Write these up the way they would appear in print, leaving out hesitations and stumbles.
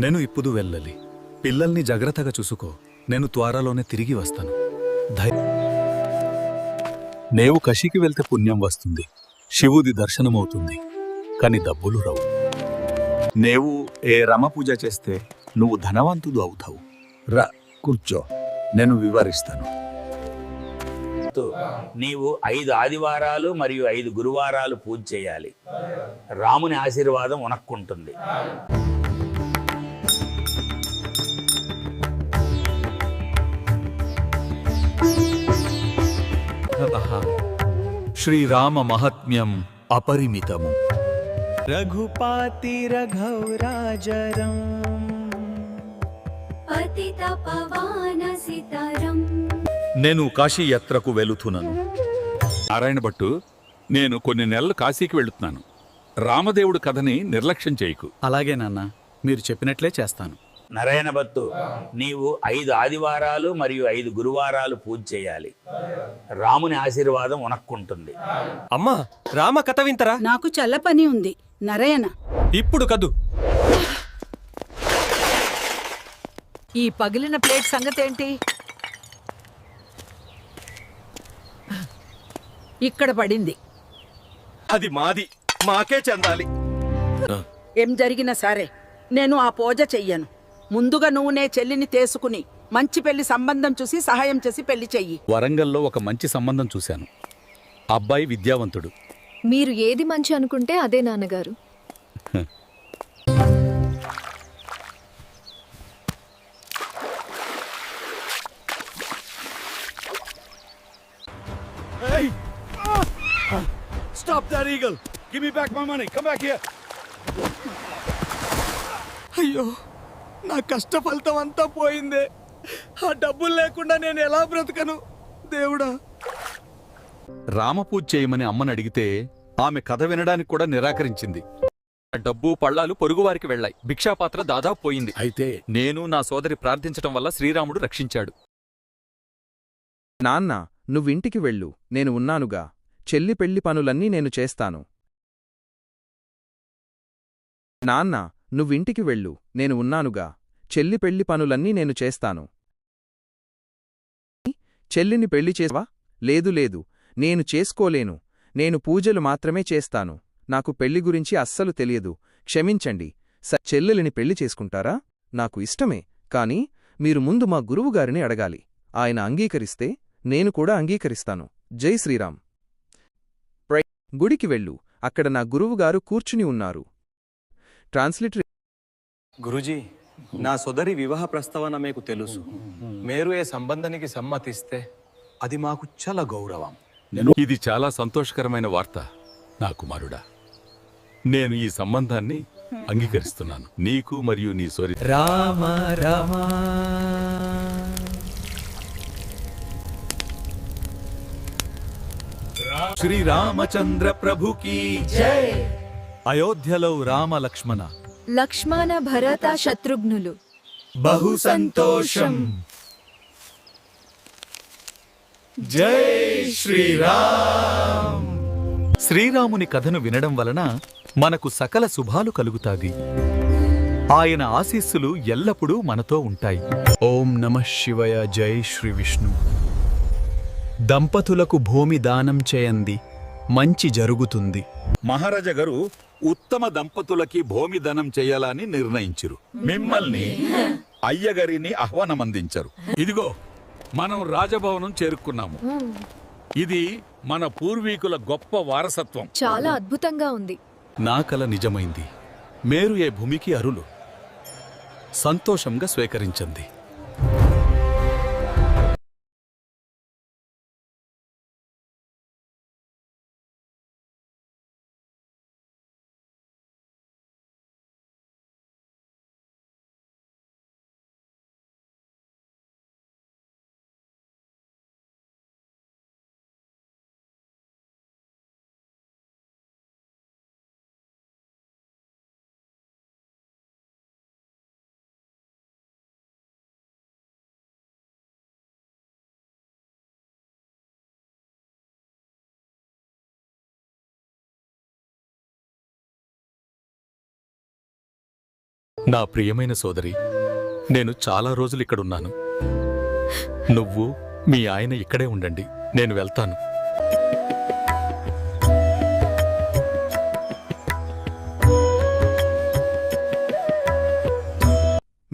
నేను ఇప్పుడు వెళ్ళాలి. పిల్లల్ని జాగ్రత్తగా చూసుకో. నేను త్వరలోనే తిరిగి వస్తాను. నేవు కషికి వెళ్తే పుణ్యం వస్తుంది, శివుది దర్శనమవుతుంది, కాని డబ్బులు రావు. నేవు ఏ రమపూజ చేస్తే నువ్వు ధనవంతుడు అవుతావు. రా కూర్చో, నేను వివరిస్తాను. నీవు 5 ఆదివారాలు మరియు 5 గురువారాలు పూజ చేయాలి. రాముని ఆశీర్వాదం ఉనక్కుంటుంది. శ్రీరామ మహాత్మ్యం అపరిమితము. రఘుపాతి రఘౌరాజరం పతిత పవన సితరం. నేను కాశీ యాత్రకు వెళుతున్నాను. నారాయణ భట్టు, నేను కొన్ని నెలలు కాశీకి వెళుతున్నాను. రామదేవుడు కథని నిర్లక్ష్యం చేయకు. అలాగే నాన్న, మీరు చెప్పినట్లే చేస్తాను. నారాయణ భట్టు, నీవు 5 ఆదివారాలు మరియు 5 గురువారాలు పూజ చేయాలి. రాముని ఆశీర్వాదం ఉనక్కుంటుంది. అమ్మా, రామ కథ వింతరా? నాకు చల్ల పని ఉంది నరయన. ఇప్పుడు కదు. ఈ పగిలిన ప్లేట్ సంగతేంటి? ఇక్కడ పడింది. అది మాది, మాకే చెందాలి. ఏం జరిగినా సరే నేను ఆ పూజ చెయ్యను. ముందుగా నువ్వు నే చెల్లిని తీసుకుని మంచి పెళ్లి సంబంధం చూసి సహాయం చేసి పెళ్లి చెయ్యి. వరంగల్లో ఒక మంచి సంబంధం చూశాను. అబ్బాయి విద్యావంతుడు. మీరు ఏది మంచి అనుకుంటే అదే నాన్నగారు. Stop that eagle! Give me back my money. Come back here. అయ్యో, నా కష్ట ఫలితం అంతా పోయిందే. ఆ డబ్బులు లేకుండా నేను ఎలా బ్రతకను దేవుడా? రామపూజ చేయమని అమ్మని అడిగితే ఆమె కథ వినడానికి కూడా నిరాకరించింది. డబ్బు పళ్ళాలు పొరుగువారికి వెళ్లాయి. భిక్షాపాత్ర దాదాపు పోయింది. అయితే నేను నా సోదరి ప్రార్థించటం వల్ల శ్రీరాముడు రక్షించాడు. నాన్న, నువ్వింటికి వెళ్ళు, నేను ఉన్నానుగా. చెల్లి పెళ్లి పనులన్నీ నేను చేస్తాను. నాన్న, నువ్వింటికి వెళ్ళు, నేను ఉన్నానుగా. చెల్లి పెళ్లి పనులన్నీ నేను చేస్తాను. చెల్లిని పెళ్లి చేవా? లేదు లేదు, నేను చేసుకోలేను. నేను పూజలు మాత్రమే చేస్తాను. నాకు పెళ్లి గురించి అస్సలు తెలియదు. క్షమించండి. చెల్లెలిని పెళ్లి చేసుకుంటారా? నాకు ఇష్టమే, కాని మీరు ముందు మా గురువుగారిని అడగాలి. ఆయన అంగీకరిస్తే నేను కూడా అంగీకరిస్తాను. జై శ్రీరామ్. గుడికి వెళ్ళు, అక్కడ నా గురువుగారు కూర్చుని ఉన్నారు. ట్రాన్స్లేటర్. గురుజీ, నా సోదరి వివాహ ప్రస్తావన మీకు తెలుసు. మీరు ఏ సంబంధానికి సమ్మతిస్తే అది మాకు చాలా గౌరవం. ఇది చాలా సంతోషకరమైన వార్త నా కుమారుడా. నేను ఈ సంబంధాన్ని అంగీకరిస్తున్నాను. నీకు మరియు నీ సోదరి రామ రామ. శ్రీరామచంద్ర ప్రభుకి జై. అయోధ్యలో రామ లక్ష్మణ లక్ష్మణ భరత శత్రుఘ్నులు. బహు సంతోషం. జై శ్రీరామ్. శ్రీరాముని కథను వినడం వలన మనకు సకల శుభాలు కలుగుతాది. ఆయన ఆశీస్సులు ఎల్లప్పుడూ మనతో ఉంటాయి. ఓం నమః శివయ. జై శ్రీ విష్ణు. దంపతులకు భూమి దానం చేయండి, మంచి జరుగుతుంది. మహారాజా గారు ఉత్తమ దంపతులకి భూమి దానం చేయాలని నిర్ణయించరు. మిమ్మల్ని అయ్యగారిని ఆహ్వానమందించరు. ఇదిగో, మనం రాజభవనం చేరుకున్నాము. ఇది మన పూర్వీకుల గొప్ప వారసత్వం. చాలా అద్భుతంగా ఉంది. నా కల నిజమైంది. మేరు ఏ భూమికి అరులు. సంతోషంగా స్వీకరించండి. నా ప్రియమైన సోదరి, నేను చాలా రోజులు ఇక్కడున్నాను. నువ్వు మీ ఆయన ఇక్కడే ఉండండి, నేను వెళ్తాను.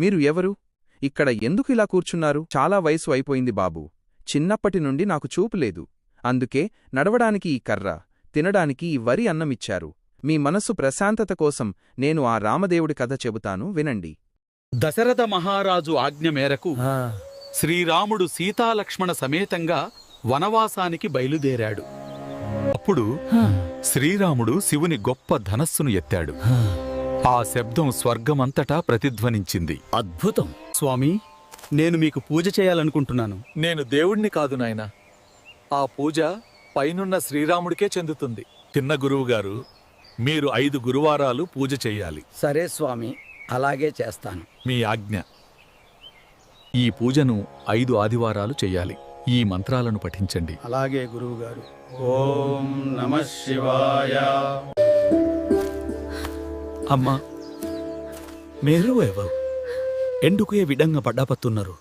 మీరు ఎవరు? ఇక్కడ ఎందుకు ఇలా కూర్చున్నారు? చాలా వయసు అయిపోయింది బాబూ. చిన్నప్పటి నుండి నాకు చూపు లేదు. అందుకే నడవడానికి ఈ కర్ర, తినడానికి ఈ వరి అన్నమిచ్చారు. మీ మనస్సు ప్రశాంతత కోసం నేను ఆ రామదేవుడి కథ చెబుతాను, వినండి. దశరథ మహారాజు ఆజ్ఞ మేరకు శ్రీరాముడు సీతాలక్ష్మణ సమేతంగా వనవాసానికి బయలుదేరాడు. అప్పుడు శ్రీరాముడు శివుని గొప్ప ధనస్సును ఎత్తాడు. ఆ శబ్దం స్వర్గమంతటా ప్రతిధ్వనించింది. అద్భుతం స్వామి, నేను మీకు పూజ చేయాలనుకుంటున్నాను. నేను దేవుణ్ణి కాదు నాయనా, ఆ పూజ పైనున్న శ్రీరాముడికే చెందుతుంది. చిన్న గురువుగారు, మీరు 5 గురువారాలు పూజ చెయ్యాలి. సరే స్వామి, అలాగే చేస్తాను. మీ ఆజ్ఞ. ఈ పూజను 5 ఆదివారాలు చెయ్యాలి. ఈ మంత్రాలను పఠించండి. అలాగే గురువుగారు. ఓం నమః శివాయ. అమ్మా, మీరు ఎవరు? ఎందుకు ఏ విధంగా పడ్డాపత్తున్నారు?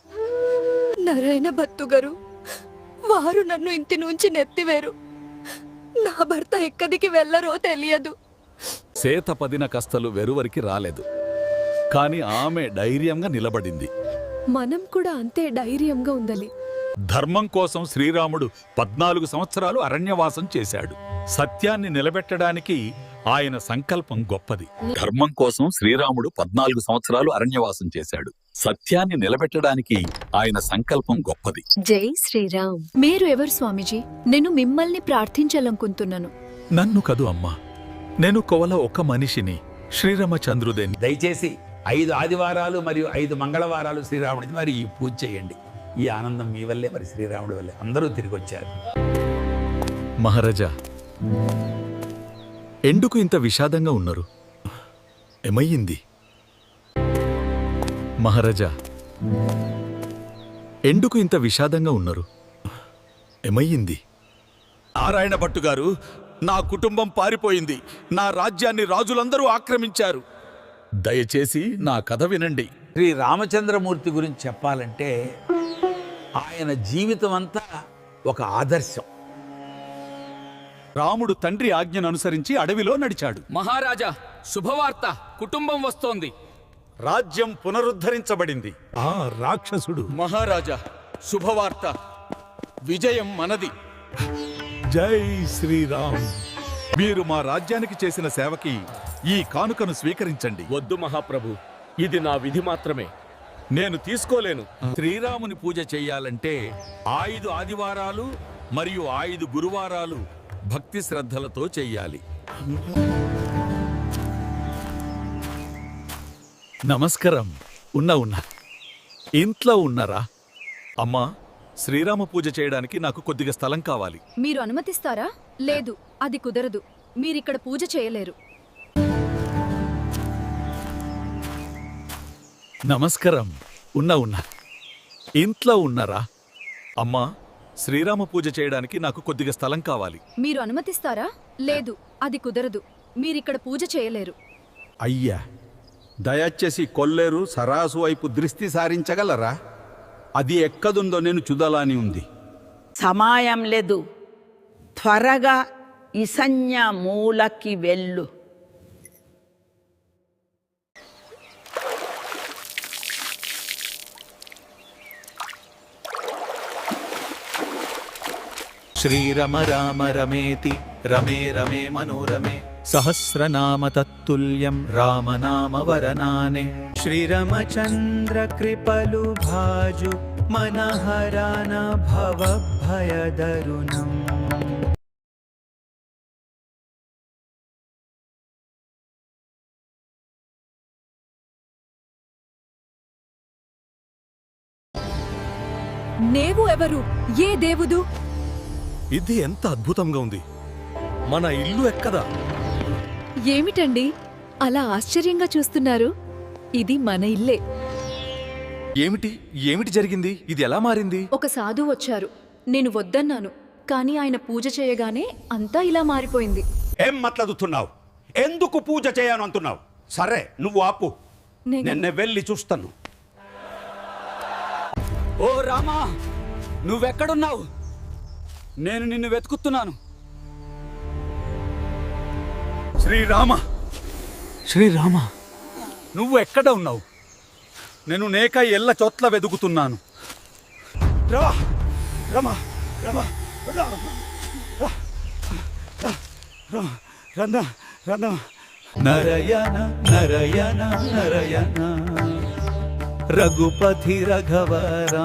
నారాయణ భత్తు గారు, వారు నన్ను ఇంటి నుంచి నెత్తివేరు. నా భర్త ఎక్కడికి వెళ్ళరో తెలియదు. సేతపదిన కస్తలు వెరువరికి రాలేదు, కాని ఆమె ధైర్యంగా నిలబడింది. మనం కూడా అంతే ధైర్యంగా ఉండాలి. ధర్మం కోసం శ్రీరాముడు 14 సంవత్సరాలు అరణ్యవాసం చేశాడు. సత్యాన్ని నిలబెట్టడానికి ఆయన సంకల్పం గొప్పది. ధర్మం కోసం శ్రీరాముడు 14 సంవత్సరాలు అరణ్యవాసం చేశాడు. సత్యాన్ని నిలబెట్టడానికి ఆయన సంకల్పం గొప్పది. జై శ్రీరామ్. మీరు ఎవరు స్వామీజీ? నేను మిమ్మల్ని ప్రార్థించాలనుకుంటున్నాను. నన్ను కదు అమ్మా, నేను కొవల ఒక మనిషిని, శ్రీరామచంద్రుదేని. దయచేసి 5 ఆదివారాలు మరియు 5 మంగళవారాలు శ్రీరాముడికి మరి ఈ పూజ చేయండి. ఈ ఆనందం మీ వల్లే, మరి శ్రీరాముడి వల్లే అందరూ తిరిగి వచ్చారు. మహారాజా, ఎందుకు ఇంత విషాదంగా ఉన్నారు? ఏమయ్యింది? మహారాజా, ఎందుకు ఇంత విషాదంగా ఉన్నారు? ఏమయ్యింది? నారాయణ భట్టు గారు, నా కుటుంబం పారిపోయింది. నా రాజ్యాన్ని రాజులందరూ ఆక్రమించారు. దయచేసి నా కథ వినండి. శ్రీ రామచంద్రమూర్తి గురించి చెప్పాలంటే ఆయన జీవితం అంతా ఒక ఆదర్శం. రాముడు తండ్రి ఆజ్ఞను అనుసరించి అడవిలో నడిచాడు. మహారాజా, శుభవార్త, కుటుంబం వస్తోంది. రాజ్యం పునరుద్ధరించబడింది. ఆ రాక్షసుడు. మహారాజా, శుభవార్త, విజయం మనది. జై శ్రీరామ్. మీరు మా రాజ్యానికి చేసిన సేవకి ఈ కానుకను స్వీకరించండి. వద్దు మహాప్రభు, ఇది నా విధి మాత్రమే. నేను తీసుకోలేను. శ్రీరాముని పూజ చెయ్యాలంటే 5 ఆదివారాలు మరియు 5 గురువారాలు భక్తి శ్రద్ధలతో చెయ్యాలి. నమస్కారం. ఉన్నా ఇంట్లో ఉన్నారా? అమ్మా, శ్రీరామ పూజ చేయడానికి నాకు కొద్దిగా స్థలం కావాలి. మీరు అనుమతిస్తారా? లేదు, అది కుదరదు. మీరిక్కడ పూజ చేయలేరు. నమస్కారం. ఉన్నా ఇంట్లో ఉన్నారా? అమ్మా, శ్రీరామ పూజ చేయడానికి నాకు కొద్దిగా స్థలం కావాలి. మీరు అనుమతిస్తారా? లేదు, అది కుదరదు. మీరిక్కడ పూజ చేయలేరు. అయ్యా, దయచేసి కొల్లేరు సరాసు వైపు దృష్టి సారించగలరా? అది ఎక్కదుందో నేను చూడాలని ఉంది. సమయం లేదు, త్వరగా ఈశాన్య మూలకి వెళ్ళు. శ్రీరమ రామ రమేతి రమే రమే మనోరమే సహస్రనామ తత్తుల్యం రామనామ వరనానే. శ్రీరామచంద్ర కృపలు భాజు మనహరాన భవ భయదరుణం. నేవు ఎవరు? ఏ దేవుడు? ఇది ఎంత అద్భుతంగా ఉంది. మన ఇల్లు ఎక్కదా? ఏమిటండి అలా ఆశ్చర్యంగా చూస్తున్నారు? ఇది మన ఇల్లే. ఏమిటి జరిగింది? ఇది ఎలా మారింది? ఒక సాధువు వచ్చారు. నేను వద్దన్నాను, కానీ ఆయన పూజ చేయగానే అంతా ఇలా మారిపోయింది. ఏం మాట్లాడుతున్నావు? ఎందుకు పూజ చేయను అంటున్నావు? సరే, నువ్వు ఆపు. నేను వెళ్ళి చూస్తాను. ఓ రామా, నువ్వెక్కడున్నావు? నేను నిన్ను వెతుకుతున్నాను. శ్రీరామ, శ్రీరామ, నువ్వు ఎక్కడ ఉన్నావు? నేను నేక ఎల్ల చోట్ల వెతుకుతున్నాను. రమా, రమా, రమా, రమా, రమా, నరయన నరయన నరయన రఘుపతి రఘవర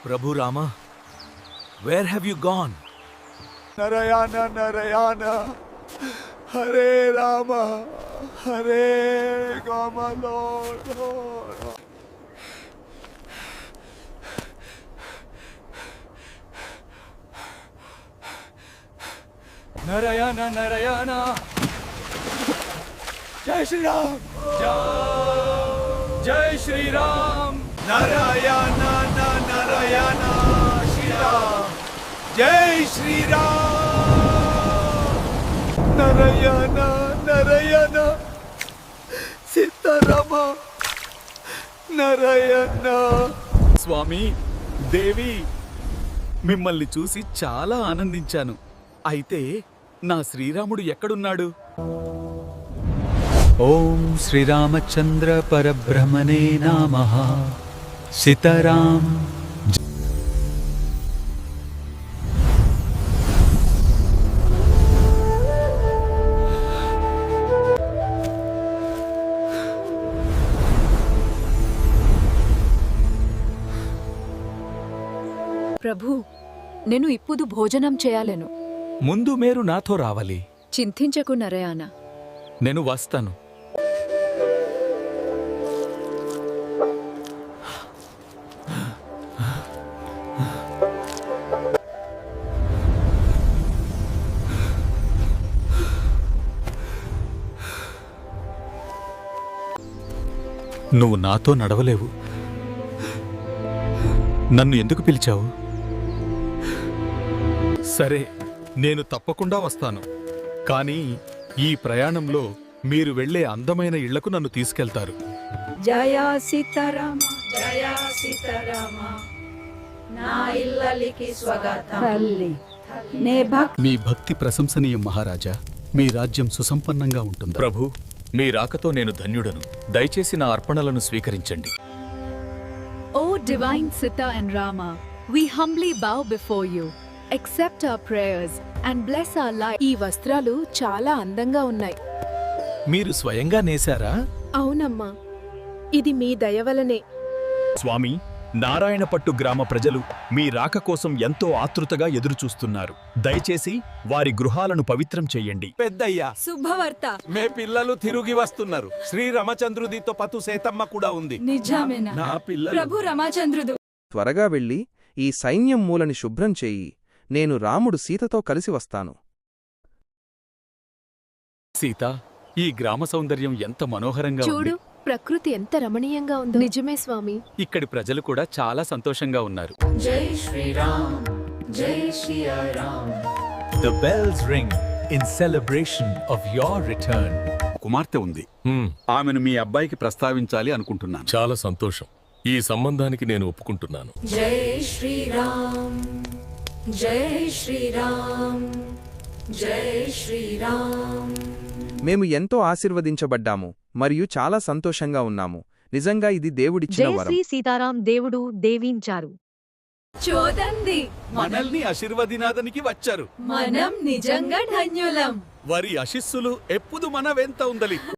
ప్రభు Rama, where have you gone? Narayana Narayana Hare Rama Hare గమలో. నరయాన నరయాన జై శ్రీరామ్, జై శ్రీరామ్. నరయాన నరయాన శ్రీరామ్, జై శ్రీరామ్. నరయాన నరయాన సీతారామ నరయాన. స్వామి, దేవి, మిమ్మల్ని చూసి చాలా ఆనందించాను. అయితే నా శ్రీరాముడు ఎక్కడున్నాడు? ఓం శ్రీరామచంద్ర పరబ్రహ్మణే నమః. సీతారాం. ప్రభు, నేను ఇప్పుడు భోజనం చేయాలను. ముందు మీరు నాతో రావాలి. చింతించకు నరయాన. నేను వస్తాను. నువ్వు నాతో నడవలేవు. నన్ను ఎందుకు పిలిచావు? సరే, నేను తప్పకుండా వస్తాను. కానీ ఈ ప్రయాణంలో మీరు వెళ్ళే అందమైన ఇళ్లకు నన్ను తీసుకెళ్తారు. జయ సీతారామ, జయ సీతారామ, నా ఇల్లలికి స్వాగతం. తల్లి, నే మీ భక్తి ప్రశంసనీయం మహారాజా. మీ రాజ్యం సుసంపన్నంగా ఉంటుంది. ప్రభు, మీ రాకతో నేను ధన్యుడను. దయచేసి నా అర్పణలను స్వీకరించండి. ఓ divine Sita and Rama, we humbly bow before you. Accept our prayers and bless our life. ఈ వస్త్రాలు చాలా అందంగా ఉన్నాయి. మీరు స్వయంగా నేశారా? అవునమ్మా, ఇది మీ దయ వలనే. స్వామి, నారాయణపట్టు గ్రామ ప్రజలు మీ రాక కోసం ఎంతో ఆతృతగా ఎదురుచూస్తున్నారు. దయచేసి వారి గృహాలను పవిత్రం చెయ్యండి. పెద్దయ్యా, శుభవార్త. మే పిల్లలు తిరిగి వస్తున్నారు. శ్రీ రామచంద్రుడితో పతు సేతమ్మ కూడా ఉంది. నిజమేనా? నా పిల్లలు. ప్రభు రామచంద్రుడు. త్వరగా వెళ్ళి ఈ సైన్యం మూలని శుభ్రం చెయ్యి. నేను రాముడు సీతతో కలిసి వస్తాను. సీత, ఈ గ్రామ సౌందర్యం ఎంత మనోహరంగా చూడు, ఉంది. ప్రకృతి ఎంత రమణీయంగా ఉందో. నిజమే స్వామి. ఇక్కడి ప్రజలు కూడా చాలా సంతోషంగా ఉన్నారు. జై శ్రీరామ్, జై Sriram. The bells ring in celebration of your return. కుమార్తె ఉంది. ఆమెను మీ అబ్బాయికి ప్రస్తావించాలి అనుకుంటున్నాను. చాలా సంతోషం. ఈ సంబంధానికి నేను ఒప్పుకుంటున్నాను. జై శ్రీరామ్, జై శ్రీరామ్, జై శ్రీరామ్. మేము ఎంతో ఆశీర్వదించబడ్డాము మరియు చాలా సంతోషంగా ఉన్నాము. నిజంగా ఇది దేవుడిచ్చిన వరం. సీతారాం దేవుడు దేవించారు. చూడండి, మనల్ని ఆశీర్వదినాదనికి వచ్చారు. మనం నిజంగా ధన్యులం. వారి ఆశీస్సులు ఎప్పుడు మన వెంట ఉండాలి.